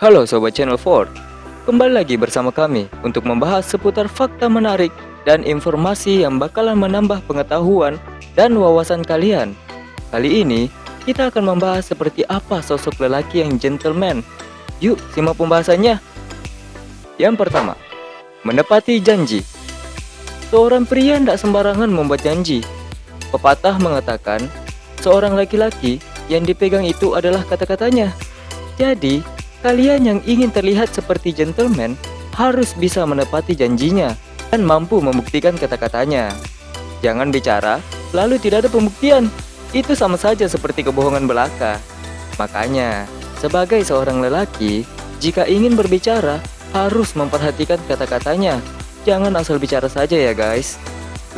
Halo Sobat Channel 4, kembali lagi bersama kami untuk membahas seputar fakta menarik dan informasi yang bakalan menambah pengetahuan dan wawasan kalian. Kali ini, kita akan membahas seperti apa sosok lelaki yang gentleman. Yuk, simak pembahasannya. Yang pertama, menepati janji. Seorang pria tidak sembarangan membuat janji. Pepatah mengatakan, seorang laki-laki yang dipegang itu adalah kata-katanya. Jadi, kalian yang ingin terlihat seperti gentleman harus bisa menepati janjinya dan mampu membuktikan kata-katanya. Jangan bicara, lalu tidak ada pembuktian. Itu sama saja seperti kebohongan belaka. Makanya, sebagai seorang lelaki, jika ingin berbicara, harus memperhatikan kata-katanya. Jangan asal bicara saja ya guys.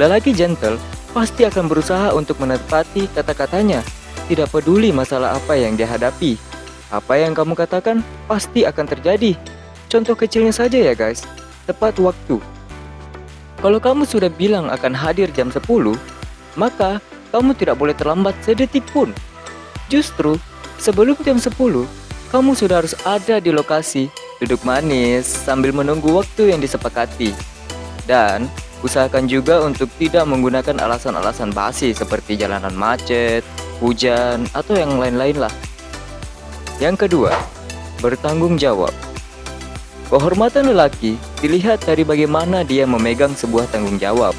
Lelaki gentle pasti akan berusaha untuk menepati kata-katanya. Tidak peduli masalah apa yang dihadapi. Apa yang kamu katakan pasti akan terjadi. Contoh kecilnya saja ya guys, tepat waktu. Kalau kamu sudah bilang akan hadir jam 10, maka kamu tidak boleh terlambat sedetik pun. Justru, sebelum jam 10, kamu sudah harus ada di lokasi, duduk manis sambil menunggu waktu yang disepakati. Dan, usahakan juga untuk tidak menggunakan alasan-alasan basi seperti jalanan macet, hujan, atau yang lain-lain lah. Yang kedua, bertanggung jawab. Kehormatan lelaki dilihat dari bagaimana dia memegang sebuah tanggung jawab.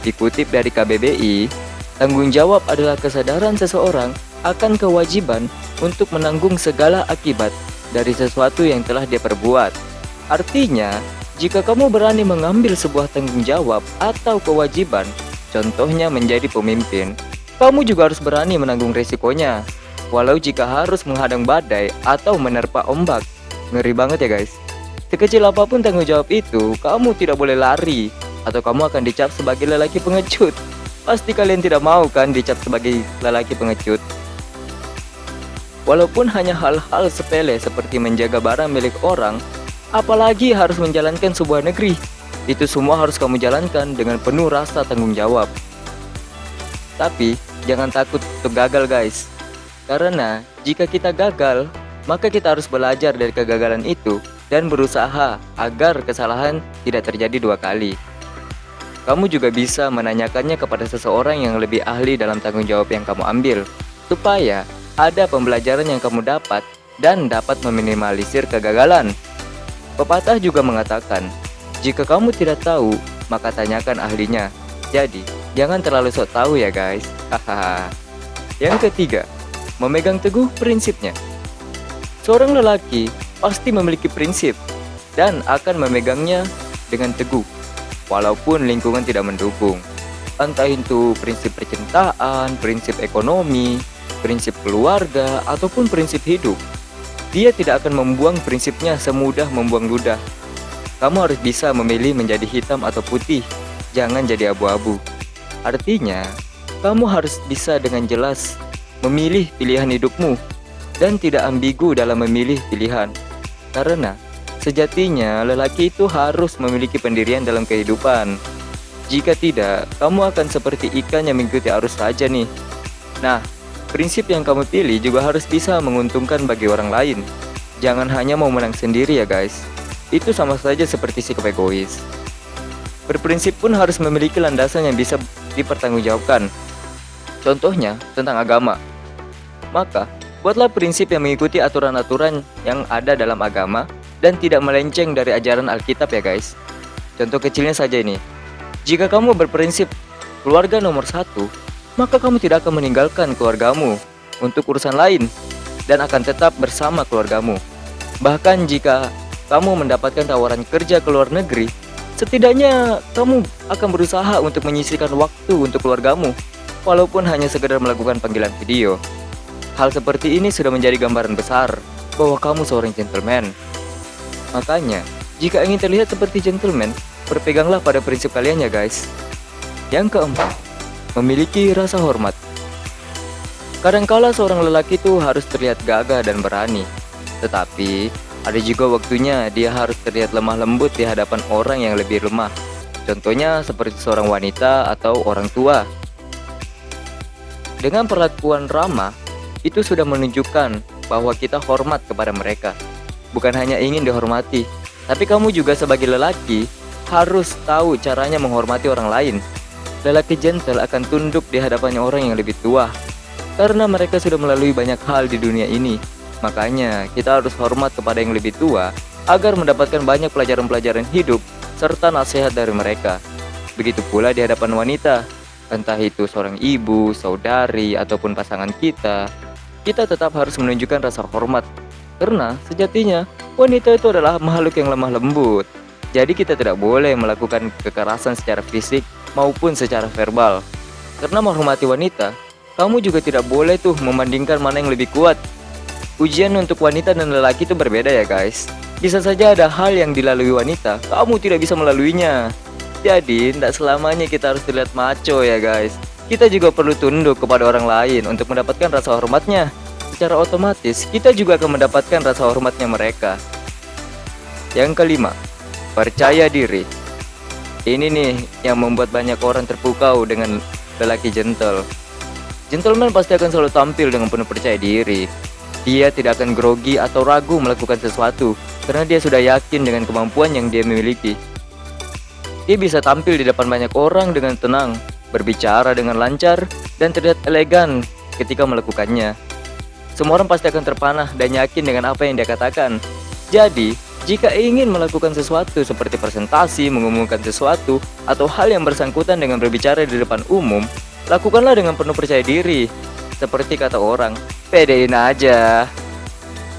Dikutip dari KBBI, tanggung jawab adalah kesadaran seseorang akan kewajiban untuk menanggung segala akibat dari sesuatu yang telah dia perbuat. Artinya, jika kamu berani mengambil sebuah tanggung jawab atau kewajiban, contohnya menjadi pemimpin, kamu juga harus berani menanggung resikonya. Walau jika harus menghadang badai atau menerpa ombak. Ngeri banget ya guys. Sekecil apapun tanggung jawab itu, kamu tidak boleh lari, atau kamu akan dicap sebagai lelaki pengecut. Pasti kalian tidak mau kan dicap sebagai lelaki pengecut. Walaupun hanya hal-hal sepele seperti menjaga barang milik orang, apalagi harus menjalankan sebuah negeri. Itu semua harus kamu jalankan dengan penuh rasa tanggung jawab. Tapi, jangan takut untuk gagal guys. Karena jika kita gagal, maka kita harus belajar dari kegagalan itu dan berusaha agar kesalahan tidak terjadi dua kali. Kamu juga bisa menanyakannya kepada seseorang yang lebih ahli dalam tanggung jawab yang kamu ambil, supaya ada pembelajaran yang kamu dapat dan dapat meminimalisir kegagalan. Pepatah juga mengatakan, jika kamu tidak tahu, maka tanyakan ahlinya. Jadi, jangan terlalu sok tahu ya guys. Hahaha. Yang ketiga, memegang teguh prinsipnya. Seorang lelaki pasti memiliki prinsip dan akan memegangnya dengan teguh, walaupun lingkungan tidak mendukung. Entah itu prinsip percintaan, prinsip ekonomi, prinsip keluarga, ataupun prinsip hidup. Dia tidak akan membuang prinsipnya semudah membuang ludah. Kamu harus bisa memilih menjadi hitam atau putih, jangan jadi abu-abu. Artinya, kamu harus bisa dengan jelas memilih pilihan hidupmu dan tidak ambigu dalam memilih pilihan. Karena sejatinya lelaki itu harus memiliki pendirian dalam kehidupan. Jika tidak, kamu akan seperti ikan yang mengikuti arus saja nih. Nah, prinsip yang kamu pilih juga harus bisa menguntungkan bagi orang lain. Jangan hanya mau menang sendiri ya guys. Itu sama saja seperti sikap egois. Berprinsip pun harus memiliki landasan yang bisa dipertanggungjawabkan. Contohnya tentang agama. Maka, buatlah prinsip yang mengikuti aturan-aturan yang ada dalam agama dan tidak melenceng dari ajaran Alkitab ya guys. Contoh kecilnya saja ini. Jika kamu berprinsip keluarga nomor satu, maka kamu tidak akan meninggalkan keluargamu untuk urusan lain dan akan tetap bersama keluargamu. Bahkan jika kamu mendapatkan tawaran kerja ke luar negeri, setidaknya kamu akan berusaha untuk menyisihkan waktu untuk keluargamu, walaupun hanya sekedar melakukan panggilan video. Hal seperti ini sudah menjadi gambaran besar bahwa kamu seorang gentleman. Makanya, jika ingin terlihat seperti gentleman, berpeganglah pada prinsip kalian ya guys. Yang keempat, memiliki rasa hormat. Kadangkala seorang lelaki itu harus terlihat gagah dan berani, tetapi ada juga waktunya dia harus terlihat lemah lembut di hadapan orang yang lebih lemah. Contohnya seperti seorang wanita atau orang tua. Dengan perlakuan ramah, itu sudah menunjukkan bahwa kita hormat kepada mereka. bukan hanya ingin dihormati, tapi kamu juga sebagai lelaki harus tahu caranya menghormati orang lain. Lelaki gentle akan tunduk di hadapannya orang yang lebih tua, karena mereka sudah melalui banyak hal di dunia ini. Makanya kita harus hormat kepada yang lebih tua agar mendapatkan banyak pelajaran-pelajaran hidup serta nasihat dari mereka. Begitu pula di hadapan wanita, entah itu seorang ibu, saudari, ataupun pasangan kita tetap harus menunjukkan rasa hormat. Karena sejatinya wanita itu adalah makhluk yang lemah lembut. Jadi kita tidak boleh melakukan kekerasan secara fisik maupun secara verbal. Karena menghormati wanita, kamu juga tidak boleh tuh membandingkan mana yang lebih kuat. Ujian untuk wanita dan lelaki itu berbeda ya guys. Bisa saja ada hal yang dilalui wanita, kamu tidak bisa melaluinya. Jadi tidak selamanya kita harus terlihat macho ya guys. Kita juga perlu tunduk kepada orang lain untuk mendapatkan rasa hormatnya. Secara otomatis kita juga akan mendapatkan rasa hormatnya mereka. Yang kelima, percaya diri. Ini nih yang membuat banyak orang terpukau dengan lelaki gentle. Gentleman pasti akan selalu tampil dengan penuh percaya diri. Dia tidak akan grogi atau ragu melakukan sesuatu karena dia sudah yakin dengan kemampuan yang dia miliki. Dia bisa tampil di depan banyak orang dengan tenang, berbicara dengan lancar, dan terlihat elegan ketika melakukannya. Semua orang pasti akan terpanah dan yakin dengan apa yang dia katakan. Jadi, jika ingin melakukan sesuatu seperti presentasi, mengumumkan sesuatu, atau hal yang bersangkutan dengan berbicara di depan umum, lakukanlah dengan penuh percaya diri. Seperti kata orang, pedein aja.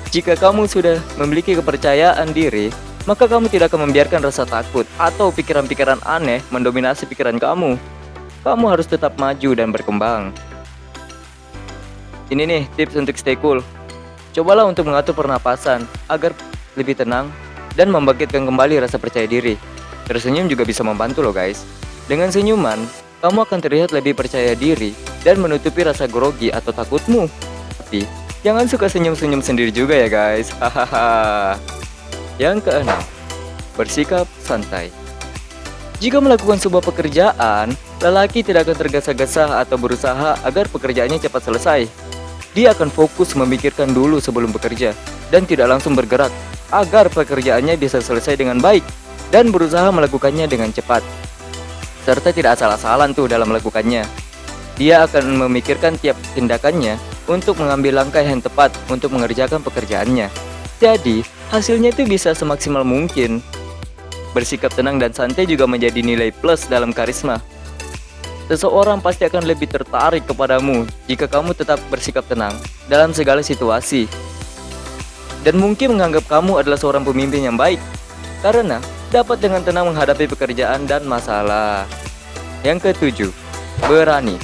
Jika kamu sudah memiliki kepercayaan diri, maka kamu tidak akan membiarkan rasa takut atau pikiran-pikiran aneh mendominasi pikiran kamu. Kamu harus tetap maju dan berkembang. Ini nih tips untuk stay cool. Cobalah untuk mengatur pernapasan agar lebih tenang dan membangkitkan kembali rasa percaya diri. Tersenyum juga bisa membantu loh guys. Dengan senyuman, kamu akan terlihat lebih percaya diri dan menutupi rasa grogi atau takutmu. Tapi, jangan suka senyum-senyum sendiri juga ya guys. Hahaha. Yang keenam, bersikap santai. Jika melakukan sebuah pekerjaan, lelaki tidak akan tergesa-gesa atau berusaha agar pekerjaannya cepat selesai. Dia akan fokus memikirkan dulu sebelum bekerja dan tidak langsung bergerak agar pekerjaannya bisa selesai dengan baik dan berusaha melakukannya dengan cepat. Serta tidak asal-asalan tuh dalam melakukannya. Dia akan memikirkan tiap tindakannya untuk mengambil langkah yang tepat untuk mengerjakan pekerjaannya. Jadi, hasilnya itu bisa semaksimal mungkin. Bersikap tenang dan santai juga menjadi nilai plus dalam karisma. Seseorang pasti akan lebih tertarik kepadamu jika kamu tetap bersikap tenang dalam segala situasi. Dan mungkin menganggap kamu adalah seorang pemimpin yang baik, karena dapat dengan tenang menghadapi pekerjaan dan masalah. Yang ketujuh, berani.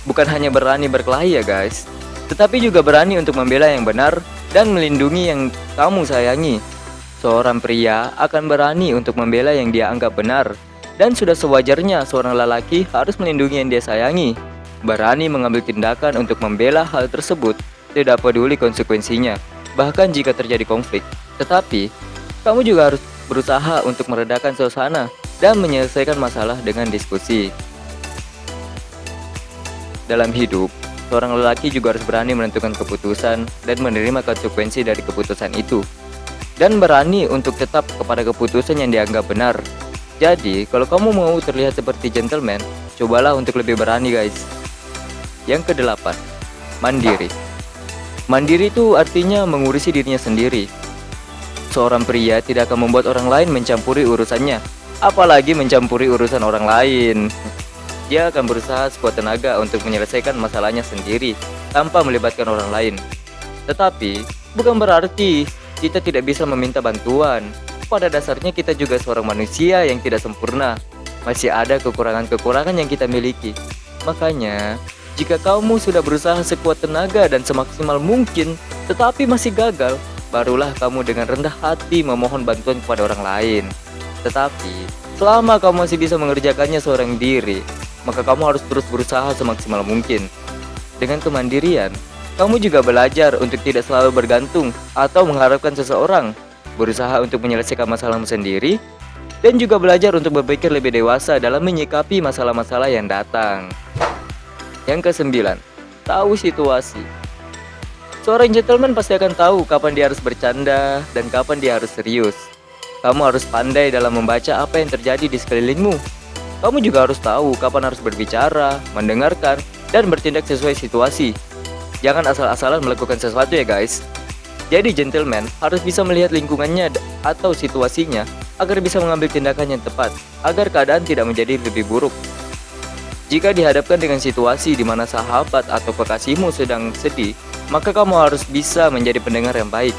Bukan hanya berani berkelahi ya guys, tetapi juga berani untuk membela yang benar dan melindungi yang kamu sayangi. Seorang pria akan berani untuk membela yang dia anggap benar, dan sudah sewajarnya seorang lelaki harus melindungi yang dia sayangi. Berani mengambil tindakan untuk membela hal tersebut, tidak peduli konsekuensinya, bahkan jika terjadi konflik. Tetapi, kamu juga harus berusaha untuk meredakan suasana dan menyelesaikan masalah dengan diskusi. Dalam hidup, seorang lelaki juga harus berani menentukan keputusan dan menerima konsekuensi dari keputusan itu, dan berani untuk tetap kepada keputusan yang dianggap benar. Jadi, kalau kamu mau terlihat seperti gentleman, cobalah untuk lebih berani guys. Yang kedelapan, mandiri. Mandiri itu artinya mengurusi dirinya sendiri. Seorang pria tidak akan membuat orang lain mencampuri urusannya, apalagi mencampuri urusan orang lain. Dia akan berusaha sekuat tenaga untuk menyelesaikan masalahnya sendiri tanpa melibatkan orang lain. Tetapi, bukan berarti kita tidak bisa meminta bantuan. Pada dasarnya kita juga seorang manusia yang tidak sempurna. Masih ada kekurangan-kekurangan yang kita miliki. Makanya, jika kamu sudah berusaha sekuat tenaga dan semaksimal mungkin, tetapi masih gagal, barulah kamu dengan rendah hati memohon bantuan kepada orang lain. Tetapi, selama kamu masih bisa mengerjakannya seorang diri, maka kamu harus terus berusaha semaksimal mungkin. Dengan kemandirian, kamu juga belajar untuk tidak selalu bergantung atau mengharapkan seseorang, berusaha untuk menyelesaikan masalahmu sendiri, dan juga belajar untuk berpikir lebih dewasa dalam menyikapi masalah-masalah yang datang. Yang kesembilan, tahu situasi. Seorang gentleman pasti akan tahu kapan dia harus bercanda dan kapan dia harus serius. Kamu harus pandai dalam membaca apa yang terjadi di sekelilingmu. Kamu juga harus tahu kapan harus berbicara, mendengarkan, dan bertindak sesuai situasi. Jangan asal-asalan melakukan sesuatu ya guys. Jadi gentleman harus bisa melihat lingkungannya atau situasinya agar bisa mengambil tindakan yang tepat, agar keadaan tidak menjadi lebih buruk. Jika dihadapkan dengan situasi di mana sahabat atau kekasihmu sedang sedih, maka kamu harus bisa menjadi pendengar yang baik.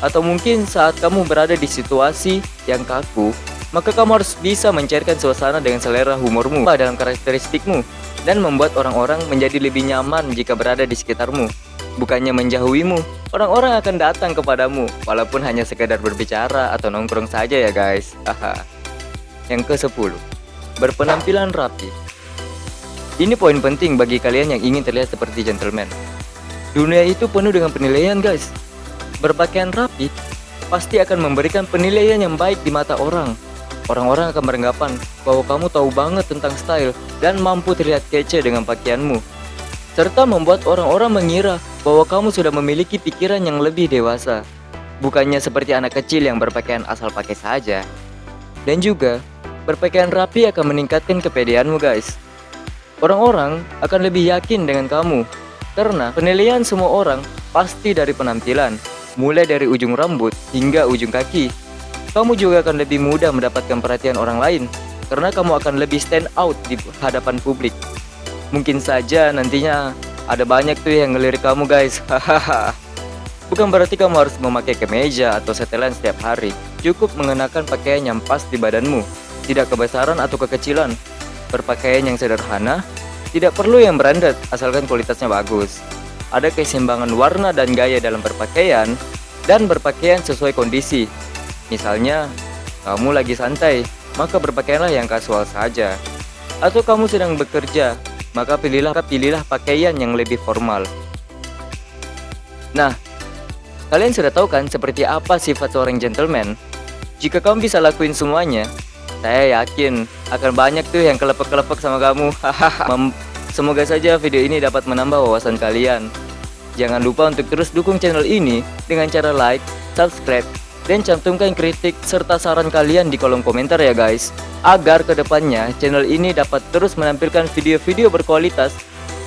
Atau mungkin saat kamu berada di situasi yang kaku, maka kamu harus bisa mencairkan suasana dengan selera humormu dalam karakteristikmu dan membuat orang-orang menjadi lebih nyaman jika berada di sekitarmu. Bukannya menjauhimu, orang-orang akan datang kepadamu walaupun hanya sekedar berbicara atau nongkrong saja ya guys. Yang ke-10, berpenampilan rapi. Ini poin penting bagi kalian yang ingin terlihat seperti gentleman. Dunia itu penuh dengan penilaian guys. Berpakaian rapi pasti akan memberikan penilaian yang baik di mata orang. Orang-orang akan beranggapan bahwa kamu tahu banget tentang style dan mampu terlihat kece dengan pakaianmu, serta membuat orang-orang mengira bahwa kamu sudah memiliki pikiran yang lebih dewasa, bukannya seperti anak kecil yang berpakaian asal pakai saja. Dan juga, berpakaian rapi akan meningkatkan kepedeanmu guys. Orang-orang akan lebih yakin dengan kamu, karena penilaian semua orang pasti dari penampilan, mulai dari ujung rambut hingga ujung kaki. Kamu juga akan lebih mudah mendapatkan perhatian orang lain, karena kamu akan lebih stand out di hadapan publik. Mungkin saja nantinya ada banyak tuh yang ngelirik kamu guys. Bukan berarti kamu harus memakai kemeja atau setelan setiap hari. Cukup mengenakan pakaian yang pas di badanmu, tidak kebesaran atau kekecilan. Berpakaian yang sederhana, tidak perlu yang branded asalkan kualitasnya bagus. Ada keseimbangan warna dan gaya dalam berpakaian, dan berpakaian sesuai kondisi. Misalnya, kamu lagi santai, maka berpakaianlah yang kasual saja. Atau kamu sedang bekerja, maka pilihlah pakaian yang lebih formal. Nah, kalian sudah tahu kan seperti apa sifat seorang gentleman? Jika kamu bisa lakuin semuanya, saya yakin akan banyak tuh yang kelepek-kelepek sama kamu. Semoga saja video ini dapat menambah wawasan kalian. Jangan lupa untuk terus dukung channel ini dengan cara like, subscribe, dan cantumkan kritik serta saran kalian di kolom komentar ya guys, agar kedepannya channel ini dapat terus menampilkan video-video berkualitas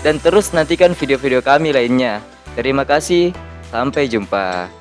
dan terus nantikan video-video kami lainnya. Terima kasih, sampai jumpa.